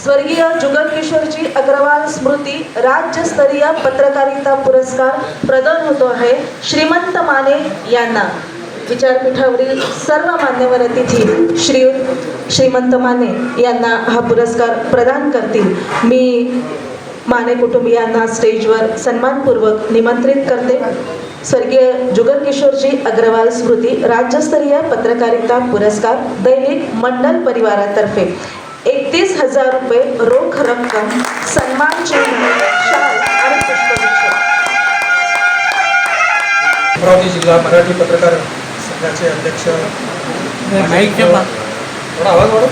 स्वर्गीय जुगल किशोरजी अग्रवाल स्मृती राज्यस्तरीय पत्रकारिता पुरस्कार प्रदान होतो आहे श्रीमंत माने यांना। विचारपीठावरील सर्व मान्यवर अतिथी श्रीमंत माने यांना हा पुरस्कार प्रदान करतील। मी माने कुटुंबियांना स्टेजवर सन्मानपूर्वक निमंत्रित करते। स्वर्गीय जुगल किशोरजी अग्रवाल स्मृती राज्यस्तरीय पत्रकारिता पुरस्कार दैनिक मंडल परिवारातर्फे 31,000 रुपये रोख रक्कम, सन्मान चिन्ह, शाल आणि पुष्पगुच्छ। अमरावती जिल्हा मराठी पत्रकार संघाचे अध्यक्ष थोडा आवाज वाढव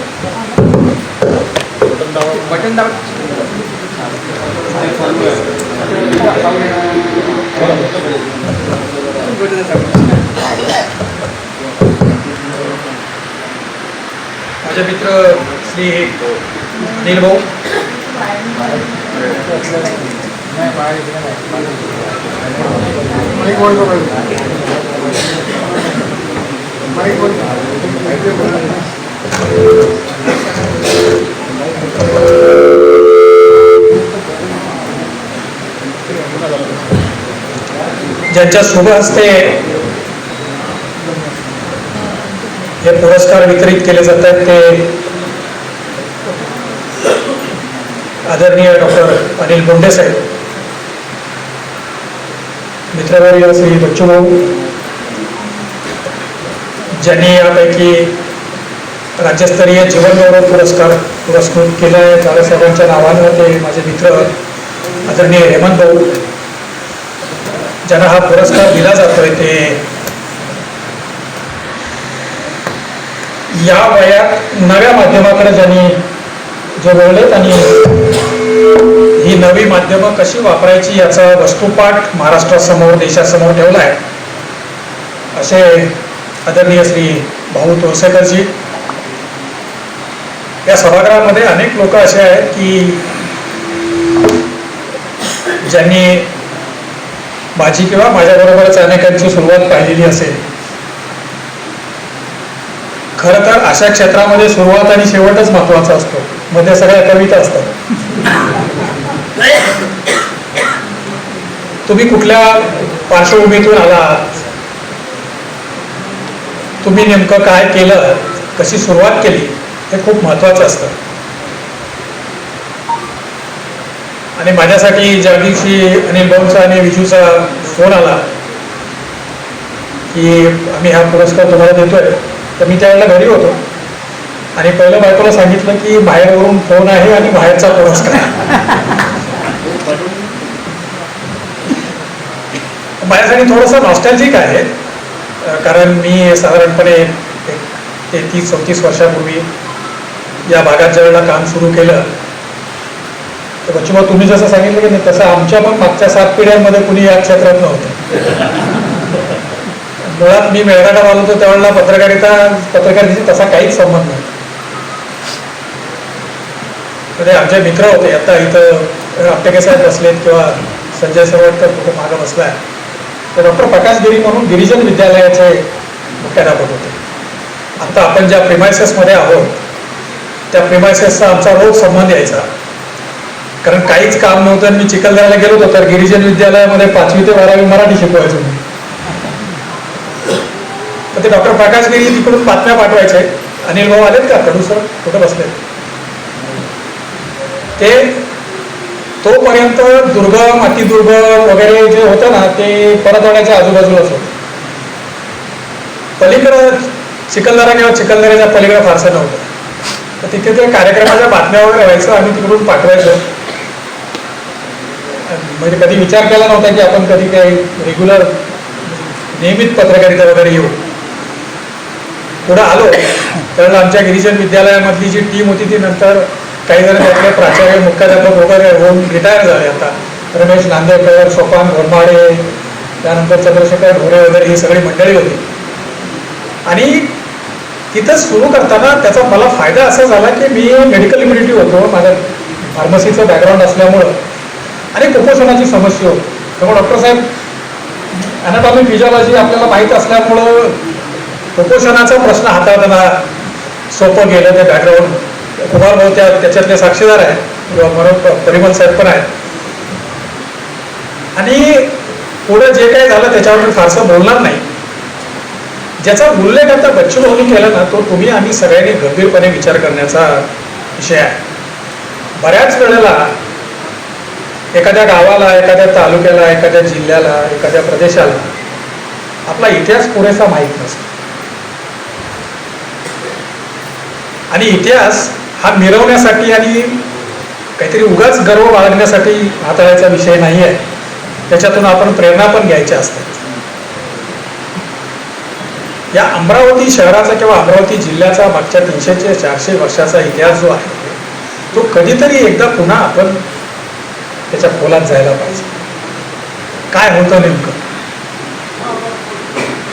बटन दाब माझे मित्र श्री अनिल भाऊ, ज्यांच्या शुभ हस्ते हे पुरस्कार वितरित केले जात आहेत ते आदरणीय डॉक्टर अनिल बोंडे साहेब, मित्रवर्य श्री बच्चू भाऊ, ज्यांनी यापैकी राज्यस्तरीय जीवनगौरव पुरस्कार पुरस्कृत केला आहे साहेबांच्या नावानं, ते माझे मित्र आदरणीय हेमंत भाऊ, ज्यांना हा पुरस्कार दिला जातोय ते या वयात नव्या माध्यमाकडे ज्यांनी जे बोललेत आणि ही नवी माध्यमं कशी वापरायची याचा वस्तुपाठ महाराष्ट्रासमोर देशासमोर ठेवला आहे असे आदरणीय श्री भाऊ तोरसेकरजी। या सभागृहामध्ये अनेक लोक असे आहेत की ज्यांनी माझी किंवा माझ्याबरोबरच अनेकांची सुरुवात पाहिलेली असेल। खरं तर अशा क्षेत्रामध्ये सुरुवात आणि शेवटच महत्वाचा असतो, मध्ये सगळ्या कविता असतात। तुम्ही कुठल्या पार्श्वभूमीतून आलात, तुम्ही नेमकं काय केलं, कशी सुरुवात केली हे खूप महत्वाचं असतं। आणि माझ्यासाठी ज्या दिवशी अनिल भाऊचा आणि विजूचा फोन आला की आम्ही हा पुरस्कार तुम्हाला देतोय, तर मी त्यावेळेला घरी होतो आणि पहिलं बायकोला सांगितलं की बाहेरवरून फोन आहे आणि बाहेरचा पुरस्कार। माझ्यासाठी थोडंसं नॉस्टॅल्जिक आहे, कारण मी साधारणपणे 33-34 वर्षापूर्वी या भागात ज्यावेळेला काम सुरू केलं तर बच्चूभाऊ तुम्ही जसं सांगितलं की नाही तसं आमच्या पण मागच्या 7 पिढ्यांमध्ये कुणी या क्षेत्रात नव्हतं। मुळात मी मेळघाटात आलो होतो त्यावेळेला पत्रकारितेशी तसा काहीच संबंध नाही। म्हणजे आमचे मित्र होते, आता इथं आपटेके साहेब बसलेत किंवा संजय सरवटकर कुठे मागं बसलाय, तर डॉक्टर प्रकाश गिरी म्हणून गिरिजन विद्यालयाचे मुख्याध्यापक होते। आता आपण ज्या प्रिमायसेसमध्ये आहोत त्या प्रिमायसेसचा आमचा रोज संबंध यायचा, कारण काहीच काम नव्हतं। मी चिखलदऱ्याला गेलो होतो तर गिरिजन विद्यालयामध्ये 5वी ते 12वी मराठी शिकवायचो मी। तर ते डॉक्टर प्रकाश गिरी तिकडून बातम्या पाठवायचे, अनिल भाऊ आलेत का, कडू सर कुठं बसले, ते तोपर्यंत दुर्गम अतिदुर्गम वगैरे जे होतं ना ते परतवाड्याच्या आजूबाजूलाच होतं। पलीकडं चिखलदरा किंवा चिखलदऱ्याच्या पलीकडं फारसं नव्हतं, तर तिथे ते कार्यक्रमाच्या बातम्या वगैरे व्हायचं, आम्ही तिकडून पाठवायचो। म्हणजे कधी विचार केला नव्हता की आपण कधी काही रेग्युलर नियमित पत्रकारिता वगैरे येऊ। पुढे आलो त्यावेळेला आमच्या गिरिजन विद्यालयामधली जी टीम होती ती नंतर काही जण त्यातले प्राचार्य मुख्याध्यापक वगैरे होऊन रिटायर झाले। आता रमेश नांदेकर, सोपान घोरमाडे, त्यानंतर चंद्रशेखर ढोरे वगैरे ही सगळी मंडळी होती। आणि तिथं सुरू करताना त्याचा मला फायदा असा झाला की मी मेडिकल इम्युनिटी होतो, माझं फार्मसीचं बॅकग्राऊंड असल्यामुळं, आणि कुपोषणाची समस्या होती। त्यामुळे डॉक्टर साहेब ॲनाटॉमी फिजिओलॉजी आपल्याला माहीत असल्यामुळं कुपोषणाचा प्रश्न हाताळताना सोपं गेलं ते बॅकग्राऊंड कुमार भाऊ त्याच्यातले साक्षीदार आहेत किंवा म्हणून परिमल साहेब पण आहेत. आणि पुढे जे काही झालं त्याच्यावर मी फारसं बोलणार नाही. ज्याचा उल्लेख आता बच्चू भाऊनी केला ना तो तुम्ही आम्ही सगळ्यांनी गंभीरपणे विचार करण्याचा विषय आहे. बऱ्याच वेळेला एखाद्या गावाला, एखाद्या तालुक्याला, एखाद्या जिल्ह्याला, एखाद्या प्रदेशाला आपला इतिहास पुरेसा माहीत नसतो. आणि इतिहास हा मिरवण्यासाठी आणि काहीतरी उगाच गर्व बाळगण्यासाठी हाताळायचा विषय नाही आहे. त्याच्यातून आपण प्रेरणा पण घ्यायच्या असतात. या अमरावती शहराचा किंवा अमरावती जिल्ह्याचा मागच्या 300 ते 400 वर्षाचा इतिहास जो आहे तो कधीतरी एकदा पुन्हा आपण त्याच्या खोलात जायला पाहिजे. काय होतं नेमकं,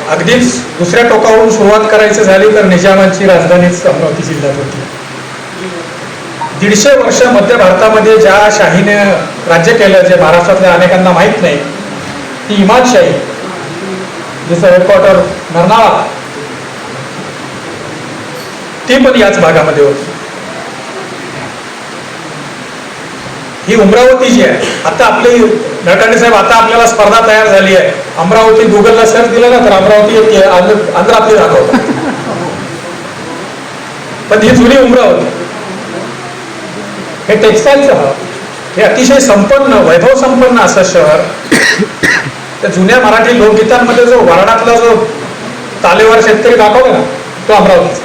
अगदीच दुसऱ्या टोकावरून सुरुवात करायची झाली तर निजामांची राजधानीच अमरावती जिल्ह्यात होती. 150 वर्ष मध्य भारतामध्ये ज्या शाहीने राज्य केलं, जे महाराष्ट्रातल्या अनेकांना माहीत नाही, ती इमादशाही, जिचं हेडक्वार्टर नरनाळा, ती पण याच भागामध्ये होती. ही अमरावती जी आहे, आता आपली नळकांडे साहेब, आता आपल्याला स्पर्धा तयार झाली आहे. अमरावती गुगलला सर्च दिलं ना तर अमरावती येते, आंध्रातली दाखवतो. पण ही जुनी अमरावती, हे टेक्सटाईलचं हब, हे अतिशय संपन्न, वैभव संपन्न असं शहर. त्या जुन्या मराठी लोकगीतांमध्ये जो वराडातला जो तालेवार शेतकरी दाखवला ना तो अमरावतीचा.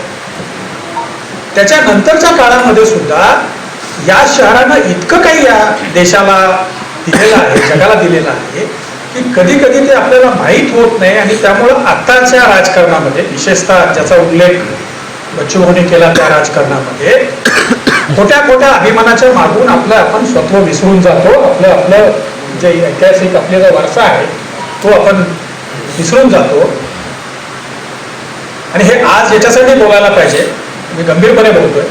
त्याच्यानंतरच्या काळामध्ये सुद्धा या शहरानं इतकं काही या देशाला दिलेलं आहे, जगाला दिलेलं आहे की कधी कधी ते आपल्याला माहीत होत नाही. आणि त्यामुळं आत्ताच्या राजकारणामध्ये, विशेषतः ज्याचा उल्लेख बच्चू भाऊनी केला त्या राजकारणामध्ये, खोट्या खोट्या अभिमानाच्या मागून आपण स्वत्व विसरून जातो. आपलं जे ऐतिहासिक आपला जो वारसा आहे तो आपण विसरून जातो. आणि हे आज याच्यासाठी बोलायला पाहिजे, मी गंभीरपणे बोलतोय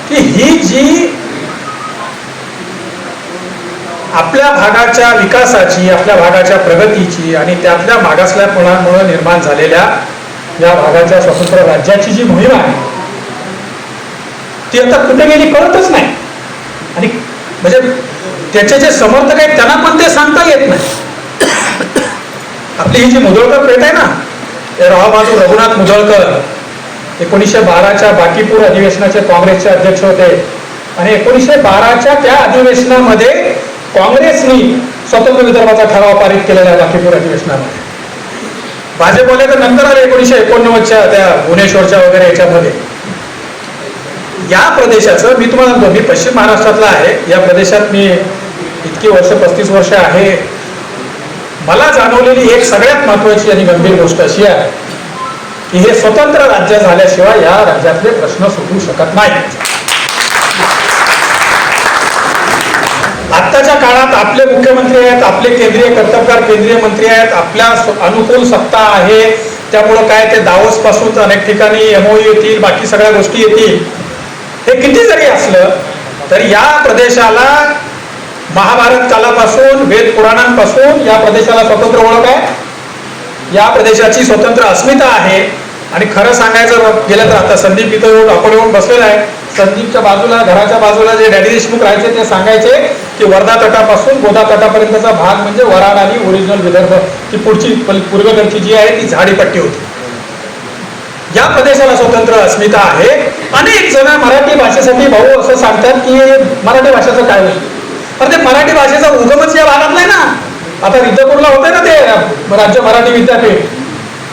की ही जी आपल्या भागाच्या विकासाची, आपल्या भागाच्या प्रगतीची आणि त्यातल्या मागासलेपणामुळे निर्माण झालेल्या या भागाच्या स्वतंत्र राज्याची जी मोहीम आहे ती आता कुठे गेली कळतच नाही. आणि म्हणजे त्याचे जे समर्थक आहेत त्यांना पण ते सांगता येत नाही. आपली ही जी मुधोळकर पेठ आहे ना, ते रावबहादूर रघुनाथ मुधोळकर 1912च्या बाकीपूर अधिवेशनाचे काँग्रेसचे अध्यक्ष होते. आणि 1912च्या त्या अधिवेशनामध्ये काँग्रेसनी स्वतंत्र विदर्भाचा ठराव पारित केलेला आहे. बाकीपूर अधिवेशनामध्ये भाजपवाले तर नंतर आले 1989च्या त्या भुवनेश्वरच्या वगैरे याच्यामध्ये. या प्रदेशाचं मी तुम्हाला सांगतो, मी पश्चिम महाराष्ट्रातला आहे. या प्रदेशात मी इतकी वर्ष, 35 वर्ष आहे. मला जाणवलेली एक सगळ्यात महत्वाची आणि गंभीर गोष्ट अशी आहे की हे स्वतंत्र राज्य झाल्याशिवाय या राज्यातले प्रश्न सुटू शकत नाहीत. आत्ताच्या काळात आपले मुख्यमंत्री आहेत, आपले केंद्रीय कर्तबगार केंद्रीय मंत्री आहेत, आपल्या अनुकूल सत्ता आहे. त्यामुळं काय ते दावोस पासून अनेक ठिकाणी MOU येतील, बाकी सगळ्या गोष्टी येतील. हे किती जरी असलं तर या प्रदेशाला महाभारत कालापासून, वेद पुराणांपासून या प्रदेशाला स्वतंत्र ओळख आहे. या प्रदेशाची स्वतंत्र अस्मिता आहे. आणि खरं सांगायचं गेलं तर आता संदीप इथं येऊन आपण येऊन बसलेला आहे. संदीपच्या बाजूला, घराच्या बाजूला जे डॅडी देशमुख राहायचे ते सांगायचे की वर्धा तटापासून गोदा तटापर्यंतचा भाग म्हणजे वराड आणि ओरिजिनल विदर्भ, ती पुढची पूर्वेकडची जी आहे ती झाडीपट्टी होती. या प्रदेशाला स्वतंत्र अस्मिता आहे. अनेक जण मराठी भाषेसाठी भाऊ असं सांगतात की मराठी भाषेचं काय होईल, पण ते मराठी भाषेचा उगमच या भागातला आहे ना. आता रिद्धपूरला होतंय ना ते राज्य मराठी विद्यापीठ,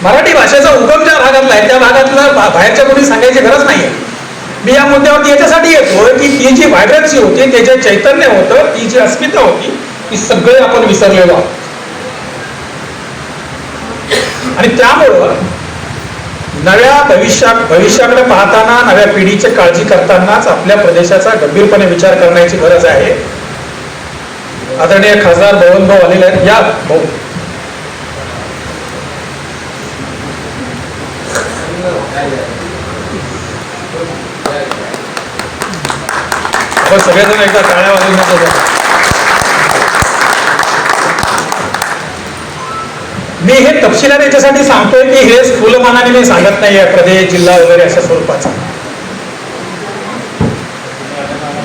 मराठी भाषेचा उगम ज्या भागातला आहे त्या भागातला बाहेरच्या कोणी सांगायची गरज नाहीये. मी या मुद्द्यावरती याच्यासाठी येतो की ती जी व्हायब्रन्सी होती, ते जे चैतन्य होतं, ती जी अस्मिता होती, ती सगळे आपण विसरलेलो आहोत. आणि त्यामुळं नव्या भविष्याकडे पाहताना, नव्या पिढीची काळजी करतानाच आपल्या प्रदेशाचा गंभीरपणे विचार करण्याची गरज आहे. आदरणीय खासदार बळवंतभाऊ आलेले आहेत. या भाऊ, आपण सगळेजण एकदा टाळ्या वाजवून. मी हे तपशिलाने याच्यासाठी सांगतोय की हे स्थूलमानाने मी सांगत नाही आहे प्रदेश, जिल्हा वगैरे अशा स्वरूपाचं.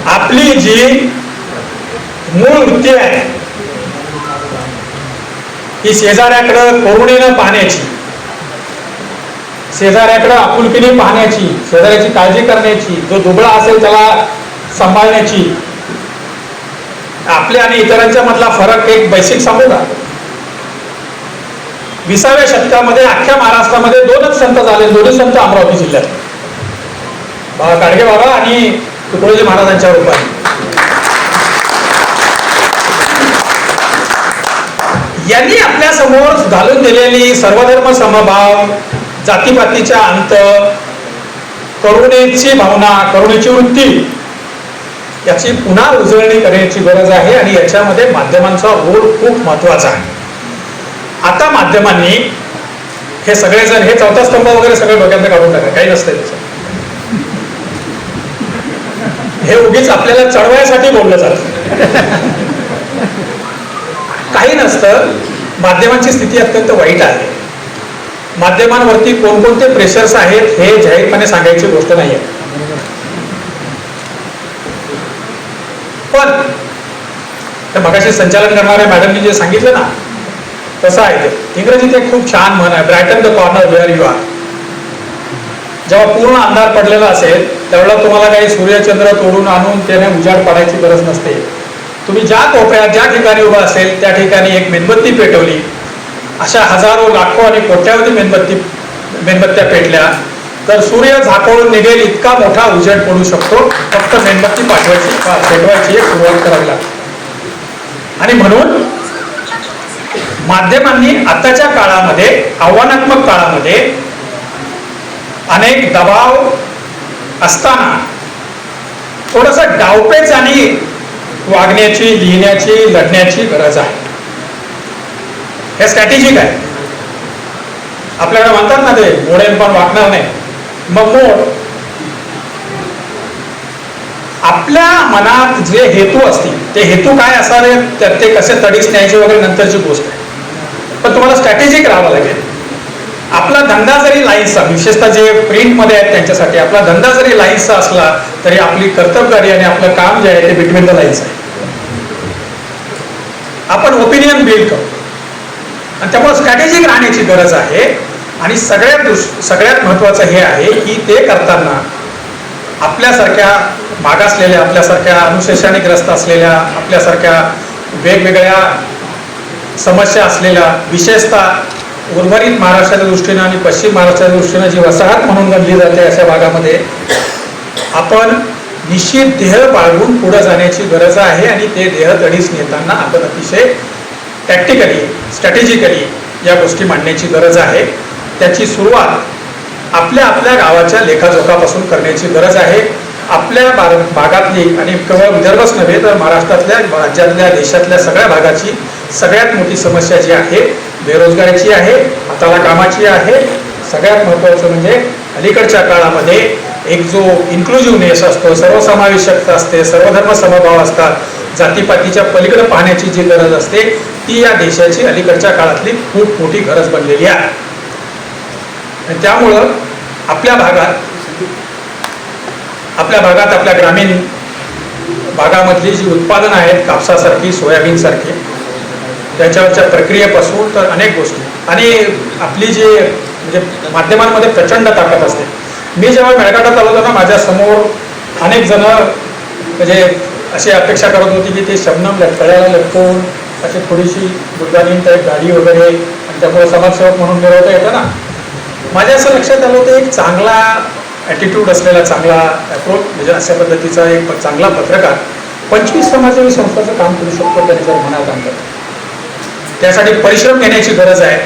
आपली जी मूळ वृत्ती आहे ही शेजाऱ्याकडं करुणेनं पाहण्याची, शेजाऱ्याकडं आपुलकीने पाहण्याची, शेजाऱ्याची काळजी करण्याची, जो दुबळा असेल त्याला सांभाळण्याची. आपल्या आणि इतरांच्या मधला फरक एक बेसिक सांगू का? 20व्या शतकामध्ये अख्ख्या महाराष्ट्रामध्ये 2च संत झाले, दोन्ही संत अमरावती जिल्ह्यात, गाडगे बाबा आणि तुकडोजी महाराजांच्या रूपाने. यांनी आपल्या समोर घालून दिलेली सर्वधर्म समभाव, जातीपातीच्या अंत, करुणेची भावना, करुणेची वृत्ती याची पुन्हा उजळणी करण्याची गरज आहे आणि याच्यामध्ये माध्यमांचा रोल खूप महत्वाचा आहे. आता माध्यमांनी हे सगळेजण हे चौथा स्तंभ वगैरे सगळे डोक्यात काढून टाका, काही नसतंय त्याचं. हे उगीच आपल्याला चढवायसाठी बोललं जातं, काही नसतं. माध्यमांची स्थिती अत्यंत वाईट आहे. माध्यमांवरती कोणकोणते प्रेशर्स आहेत हे जाहीरपणे सांगायची गोष्ट नाही आहे. पण मगाशी संचालन करणाऱ्या मॅडमनी जे सांगितलं ना तसं आहे ते. इंग्रजीत एक खूप छान म्हण आहे, brighten the corner where you are. जेव्हा पूर्ण अंधार पडलेला असेल त्यावेळेला तुम्हाला काही सूर्यचंद्र तोडून आणून त्याने उजाड पाडायची गरज नसते. तुम्ही ज्या कोपऱ्यात ज्या ठिकाणी उभा असेल त्या ठिकाणी एक मेणबत्ती पेटवली, अशा हजारो लाखो आणि कोट्यावधी मेणबत्त्या पेटल्या तर सूर्य झाकोळून निघेल इतका मोठा उजेड पडू शकतो. फक्त मेणबत्ती पेटवायची एक सुरुवात करावी लागते. आणि म्हणून माध्यमांनी आताच्या काळामध्ये, आव्हानात्मक काळामध्ये अनेक दबाव असताना थोडस डावपेच आणि वागण्याची, लिहिण्याची, लढण्याची गरज आहे. हे स्ट्रॅटेजिक आहे. आपल्याकडे म्हणतात ना ते मोडेल पण वागणार नाही, मग मोड. आपल्या मनात जे हेतू असतील ते हेतू काय असावे, ते कसे तडीस न्यायचे वगैरे नंतरची गोष्ट आहे. पण तुम्हाला स्ट्रॅटेजिक राहावं लागेल. आपला धंदा जरी लाईन्सचा, विशेषतः जे प्रिंटमध्ये आहेत त्यांच्यासाठी, आपला धंदा जरी लाईन्सचा असला तरी आपली कर्तव्यकारी आणि आपलं काम जे आहे ते बिटवीन द लाईन्स आहे. आपण ओपिनियन बिल्ड करू आणि त्यामुळे स्ट्रॅटेजिक राहण्याची गरज आहे. आणि सगळ्यात महत्वाचं हे आहे की ते करताना आपल्यासारख्या मागासलेल्या, आपल्यासारख्या अनुशेषाने ग्रस्त असलेल्या, आपल्यासारख्या वेगवेगळ्या समस्या असलेल्या, विशेषतः उर्वरित महाराष्ट्राच्या दृष्टीनं आणि पश्चिम महाराष्ट्राच्या दृष्टीनं जी वसाहत म्हणून गणली जाते अशा भागामध्ये आपण निश्चित ध्येय बाळगून पुढे जाण्याची गरज आहे. आणि ते ध्येय तडीस नेताना आपण अतिशय टॅक्टिकली, स्ट्रॅटेजिकली या गोष्टी मांडण्याची गरज आहे. त्याची सुरुवात आपल्या गावाच्या लेखाजोखापासून करण्याची गरज आहे. आपल्या भागातली आणि केवळ विदर्भच नव्हे तर महाराष्ट्रातल्या, राज्यातल्या, देशातल्या सगळ्या भागाची सगळ्यात मोठी समस्या जी आहे बेरोजगारीची आहे, हाताला कामाची आहे. सगळ्यात महत्त्वाचं म्हणजे अलीकडच्या काळामध्ये एक जो इन्क्लुझिव्हनेस असतो, सर्वसमावेशकता असते, सर्वधर्म समभाव असतात, जातीपातीच्या पलीकडे पाहण्याची जी गरज असते ती या देशाची अलीकडच्या काळातली खूप मोठी गरज बनलेली आहे. आणि त्यामुळं आपल्या भागात आपल्या ग्रामीण भागामधली जी उत्पादनं आहेत, कापसासारखी, सोयाबीनसारखी, त्याच्यावरच्या प्रक्रियेपासून तर अनेक गोष्टी, आणि आपली जी म्हणजे माध्यमांमध्ये प्रचंड ताकद असते. मी जेव्हा मेळघाटात आलो होतो ना, माझ्यासमोर अनेक जण म्हणजे अशी अपेक्षा करत होती की ते शबनम तळ्याला लटकवून अशी थोडीशी बुद्धांनी एक गाडी वगैरे, आणि त्यामुळे समाजसेवक म्हणून मिळवता येतं ना. माझ्या असं लक्षात आलं होतं एक चांगला ॲटिट्यूड असलेला, चांगला अप्रोच, म्हणजे अशा पद्धतीचा एक चांगला पत्रकार 25 समाजसेवी संस्थांचं काम करू शकतो त्यांनी जर मनात आणलं. त्यासाठी परिश्रम घेण्याची गरज आहे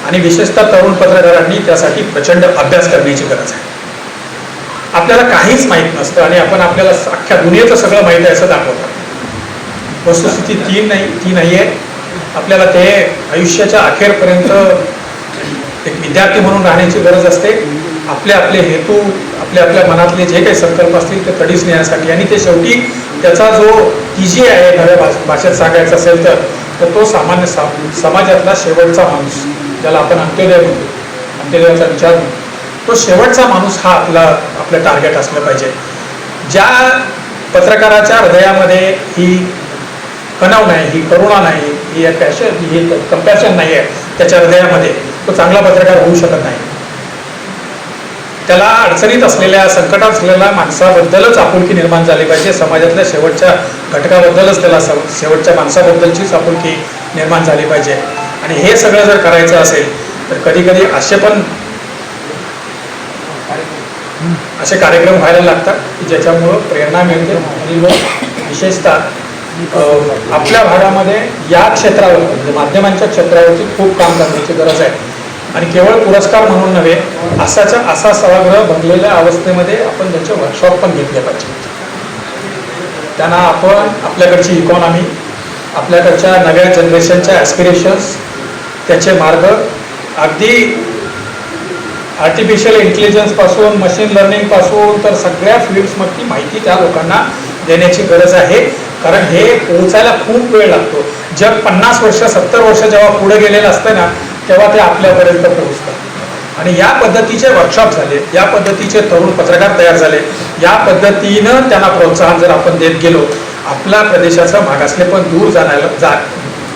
आणि विशेषतः तरुण पत्रकारांनी त्यासाठी प्रचंड अभ्यास करण्याची गरज आहे. आपल्याला काहीच माहीत नसतं आणि आपण आपल्याला अख्ख्या दुनियेचं सगळं माहीत आहे असं दाखवतात. वस्तुस्थिती ती नाही आहे. आपल्याला ते आयुष्याच्या अखेरपर्यंत एक विद्यार्थी म्हणून राहण्याची गरज असते. आपले हेतू, आपल्या मनातले जे काही संकल्प असतील ते तडीस नेण्यासाठी, आणि ते शेवटी त्याचा जो ईजी आहे नव्या भाषेत सांगायचं असेल तर तो सामान्य समाजातला शेवटचा माणूस, ज्याला आपण अंत्योदय म्हणतो, अंत्योदयाचा विचार म्हणतो, तो शेवटचा माणूस हा आपलं टार्गेट असलं पाहिजे. ज्या पत्रकाराच्या हृदयामध्ये ही कणव नाही, ही करुणा नाही, ही पॅशन, ही कंपॅशन नाही आहे त्याच्या हृदयामध्ये, तो चांगला पत्रकार होऊ शकत नाही. त्याला अडचणीत असलेल्या, संकटात असलेल्या माणसाबद्दलच आपुलकी निर्माण झाली पाहिजे. समाजातल्या शेवटच्या घटकाबद्दलच त्याला शेवटच्या माणसाबद्दलचीच आपुलकी निर्माण झाली पाहिजे. आणि हे सगळं जर करायचं असेल तर कधी कधी असे कार्यक्रम व्हायला लागतात की ज्याच्यामुळं प्रेरणा मिळते आणि लोक विशेषतः आपल्या भागामध्ये या क्षेत्रावर, म्हणजे माध्यमांच्या क्षेत्रावरती खूप काम करण्याची गरज आहे. आणि केवळ पुरस्कार म्हणून नव्हे, असा सभागृह भरलेल्या अवस्थेमध्ये आपण त्याचे वर्कशॉप पण घेतले पाहिजे. त्यांना आपण आपल्याकडची इकॉनॉमी, आपल्याकडच्या नव्या जनरेशनच्या ॲस्पिरेशन्स, त्याचे मार्ग, अगदी आर्टिफिशियल इंटेलिजन्सपासून मशीन लर्निंगपासून तर सगळ्या फील्ड्समधली माहिती त्या लोकांना देण्याची गरज आहे. कारण हे पोहोचायला खूप वेळ लागतो. जग 50 वर्ष 70 वर्ष जेव्हा पुढे गेलेलं असतं ना, तेव्हा ते आपल्यापर्यंत पोहोचतात. आणि या पद्धतीचे वर्कशॉप झाले, या पद्धतीचे तरुण पत्रकार तयार झाले, या पद्धतीनं त्यांना प्रोत्साहन जर आपण देत गेलो, आपल्या प्रदेशाचं मागासले पण दूर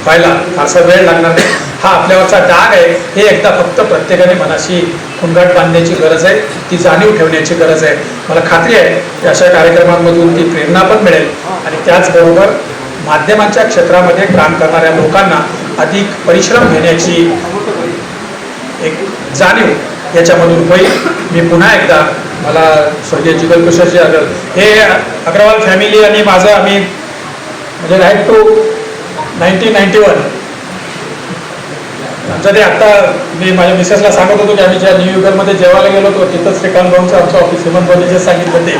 व्हायला फारसा वेळ लागणार नाही. हा आपल्यावरचा डाग आहे, हे एकदा फक्त प्रत्येकाने मनाशी खुणगाट बांधण्याची गरज आहे, ती जाणीव ठेवण्याची गरज आहे. मला खात्री आहे की अशा कार्यक्रमांमधून ती प्रेरणा पण मिळेल आणि त्याचबरोबर माध्यमांच्या क्षेत्रामध्ये काम करणाऱ्या लोकांना अधिक परिश्रम घेण्याची एक जाणीव याच्यामधून होईल. मी पुन्हा एकदा मला स्वर्गीय जुगल किशोरजी हे अग्रवाल फॅमिली आणि माझं आम्ही म्हणजे राईट टू 1991 आमचं ते आत्ता मी माझ्या मिसेसला सांगत होतो की आम्ही ज्या न्यूयॉर्कमध्ये जेवायला गेलो होतो तिथंच श्रीकांत भाऊंचं आमचं ऑफिस हेमंत भाऊंनी जे सांगितलं ते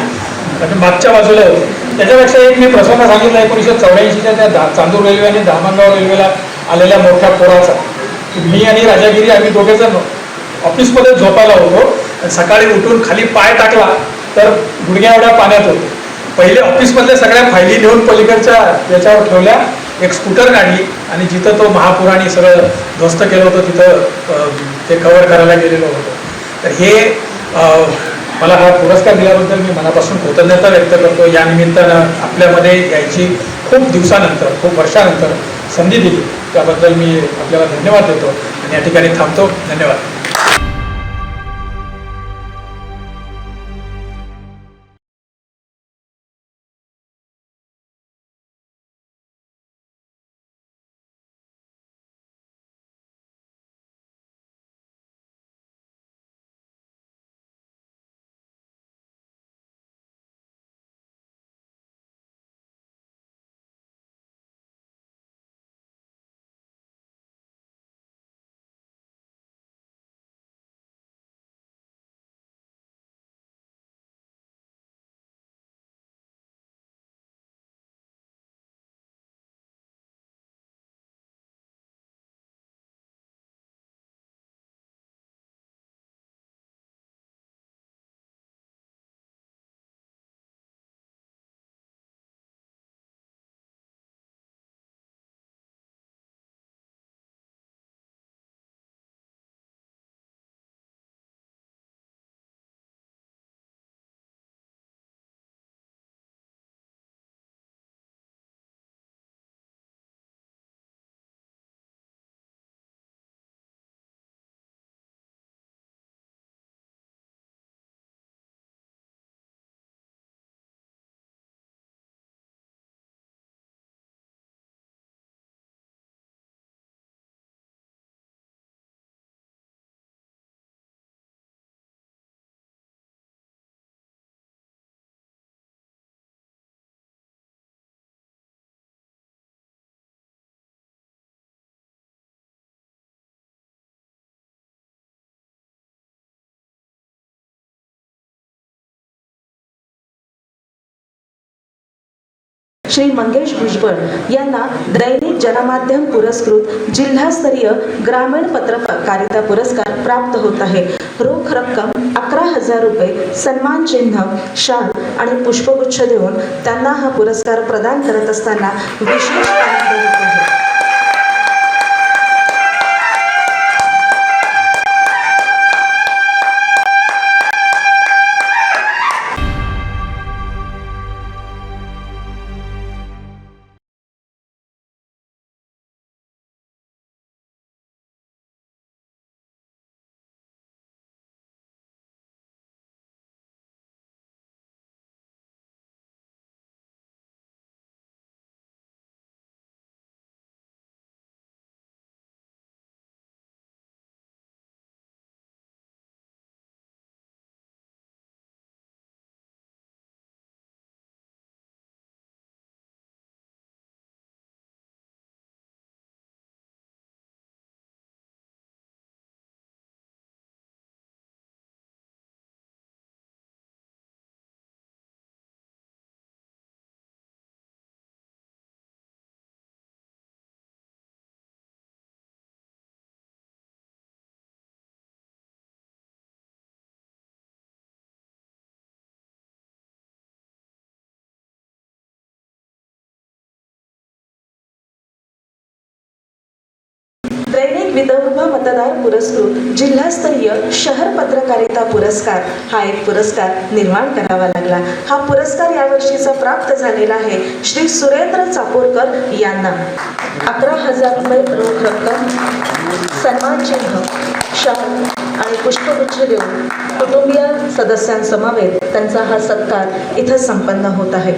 आणि मागच्या बाजूला होतं. त्याच्यापेक्षा एक मी प्रसंग सांगितलं 1984च्या त्या चांदूर रेल्वे आणि धामणगाव रेल्वेला आलेल्या मोठ्या पुराचा. मी आणि राजागिरी आम्ही दोघेजण ऑफिसमध्ये झोपायला होतो आणि सकाळी उठून खाली पाय टाकला तर गुडघ्या एवढ्या पाण्यात होतो. पहिले ऑफिसमधल्या सगळ्या फायली घेऊन पलीकडच्या याच्यावर ठेवल्या, एक स्कूटर काढली आणि जिथं तो महापुराने सगळं ध्वस्त केलं होतं तिथं ते कव्हर करायला गेलेलो होतो. तर हे मला हा पुरस्कार दिल्याबद्दल मी मनापासून कृतज्ञता व्यक्त करतो. या निमित्तानं आपल्यामध्ये यायची खूप दिवसानंतर, खूप वर्षानंतर संधी दिली त्याबद्दल मी आपल्याला धन्यवाद देतो आणि या ठिकाणी थांबतो. धन्यवाद. श्री मंगेश भुजबळ यांना दैनिक जनमाध्यम पुरस्कृत जिल्हास्तरीय ग्रामीण पत्रकारिता पुरस्कार प्राप्त होत आहे. रोख रक्कम 11,000 रुपये, सन्मान चिन्ह, शाल आणि पुष्पगुच्छ देऊन त्यांना हा पुरस्कार प्रदान करत असताना विशेष आनंद होत आहे. विदर्भ मतदार पुरस्कृत जिल्हास्तरीय शहर पत्रकारिता पुरस्कार हा एक पुरस्कार निर्माण करावा लागला. हा पुरस्कार यावर्षीचा प्राप्त झालेला आहे श्री सुरेंद्र चापोरकर यांना. 11,000 रुपये रोख रक्कम, सन्मान चिन्ह, शाल आणि पुष्पगुच्छ देऊन कुटुंबीय सदस्यांसमवेत त्यांचा हा सत्कार इथं संपन्न होत आहे.